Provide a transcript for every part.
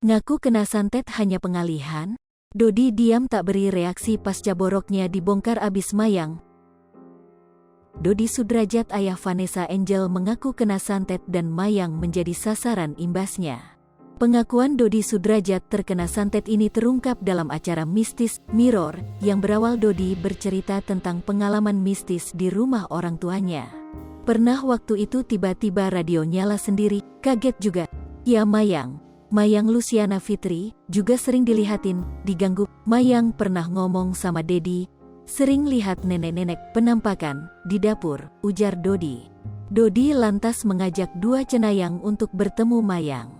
Ngaku kena santet hanya pengalihan? Dodi diam tak beri reaksi pasca boroknya dibongkar abis Mayang. Dodi Sudrajat ayah Vanessa Angel mengaku kena santet dan Mayang menjadi sasaran imbasnya. Pengakuan Dodi Sudrajat terkena santet ini terungkap dalam acara mistis Mirror yang berawal Dodi bercerita tentang pengalaman mistis di rumah orang tuanya. Pernah waktu itu tiba-tiba radio nyala sendiri, kaget juga. Ya Mayang Luciana Fitri, juga sering dilihatin, diganggu. Mayang pernah ngomong sama Dedi, sering lihat nenek-nenek penampakan di dapur, ujar Dodi. Dodi lantas mengajak dua cenayang untuk bertemu Mayang.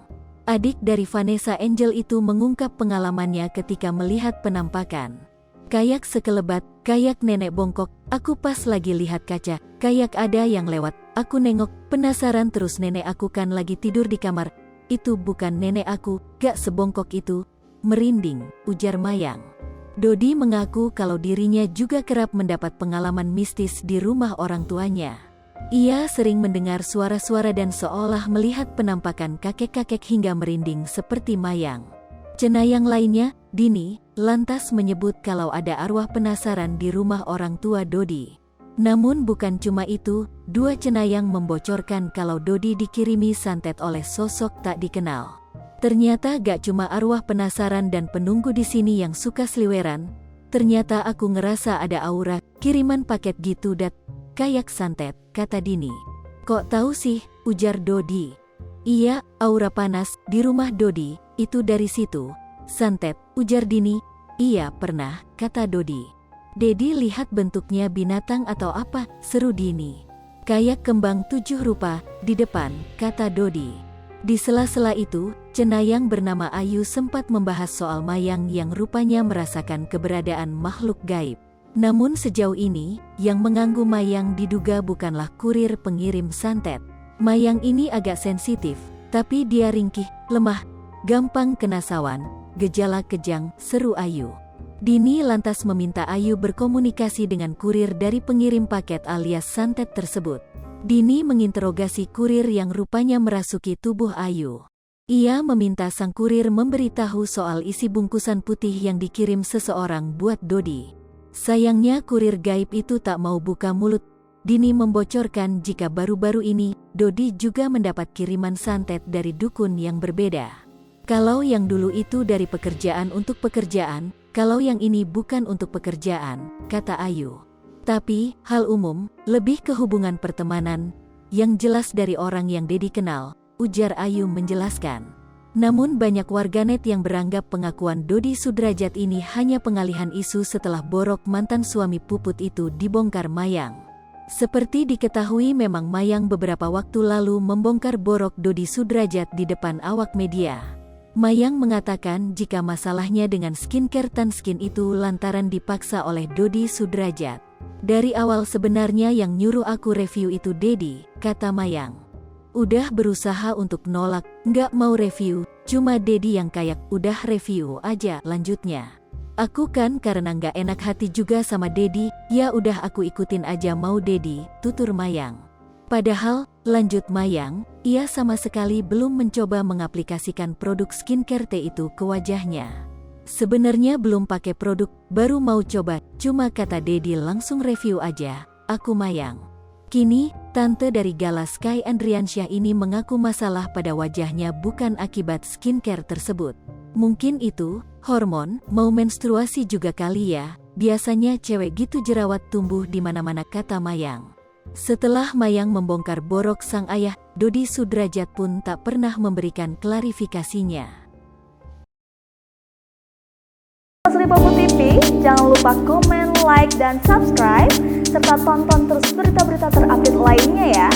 Adik dari Vanessa Angel itu mengungkap pengalamannya ketika melihat penampakan. Kayak sekelebat, kayak nenek bongkok, aku pas lagi lihat kaca, kayak ada yang lewat, aku nengok, penasaran terus nenek aku kan lagi tidur di kamar. Itu bukan nenek aku, gak sebongkok itu. Merinding, ujar Mayang. Dodi mengaku kalau dirinya juga kerap mendapat pengalaman mistis di rumah orang tuanya. Ia sering mendengar suara-suara dan seolah melihat penampakan kakek-kakek hingga merinding seperti Mayang. Cenayang lainnya, Dini, lantas menyebut kalau ada arwah penasaran di rumah orang tua Dodi. Namun bukan cuma itu, dua cenayang membocorkan kalau Dodi dikirimi santet oleh sosok tak dikenal. Ternyata gak cuma arwah penasaran dan penunggu di sini yang suka seliweran. Ternyata aku ngerasa ada aura, kiriman paket gitu kayak santet, kata Dini. Kok tahu sih, ujar Dodi. Iya, aura panas di rumah Dodi, itu dari situ. Santet, ujar Dini. Iya pernah, kata Dodi. Dedi lihat bentuknya binatang atau apa, seru Dini. Kayak kembang 7 rupa, di depan, kata Dodi. Di sela-sela itu, cenayang bernama Ayu sempat membahas soal Mayang yang rupanya merasakan keberadaan makhluk gaib. Namun sejauh ini, yang mengganggu Mayang diduga bukanlah kurir pengirim santet. Mayang ini agak sensitif, tapi dia ringkih, lemah, gampang kena sawan, gejala kejang, seru Ayu. Dini lantas meminta Ayu berkomunikasi dengan kurir dari pengirim paket alias santet tersebut. Dini menginterogasi kurir yang rupanya merasuki tubuh Ayu. Ia meminta sang kurir memberitahu soal isi bungkusan putih yang dikirim seseorang buat Dodi. Sayangnya kurir gaib itu tak mau buka mulut. Dini membocorkan jika baru-baru ini, Dodi juga mendapat kiriman santet dari dukun yang berbeda. Kalau yang dulu itu dari pekerjaan untuk pekerjaan, kalau yang ini bukan untuk pekerjaan, kata Ayu. Tapi, hal umum, lebih ke hubungan pertemanan, yang jelas dari orang yang Dedi kenal, ujar Ayu menjelaskan. Namun banyak warganet yang beranggap pengakuan Dodi Sudrajat ini hanya pengalihan isu setelah borok mantan suami puput itu dibongkar Mayang. Seperti diketahui memang Mayang beberapa waktu lalu membongkar borok Dodi Sudrajat di depan awak media. Mayang mengatakan jika masalahnya dengan skincare Tan Skin itu lantaran dipaksa oleh Dodi Sudrajat. Dari awal sebenarnya yang nyuruh aku review itu Dedi, kata Mayang. Udah berusaha untuk nolak, nggak mau review, cuma Dedi yang kayak udah review aja lanjutnya. Aku kan karena nggak enak hati juga sama Dedi, ya udah aku ikutin aja mau Dedi, tutur Mayang. Padahal, lanjut Mayang, ia sama sekali belum mencoba mengaplikasikan produk skincare T itu ke wajahnya. Sebenarnya belum pakai produk, baru mau coba, cuma kata Dedi langsung review aja, aku Mayang. Kini, tante dari Gala Sky Andriansyah ini mengaku masalah pada wajahnya bukan akibat skincare tersebut. Mungkin itu, hormon, mau menstruasi juga kali ya, biasanya cewek gitu jerawat tumbuh di mana-mana, kata Mayang. Setelah Mayang membongkar borok sang ayah, Dodi Sudrajat pun tak pernah memberikan klarifikasinya. Sri Popo TV, jangan lupa komen, like, dan subscribe, serta tonton terus berita-berita terupdate lainnya ya.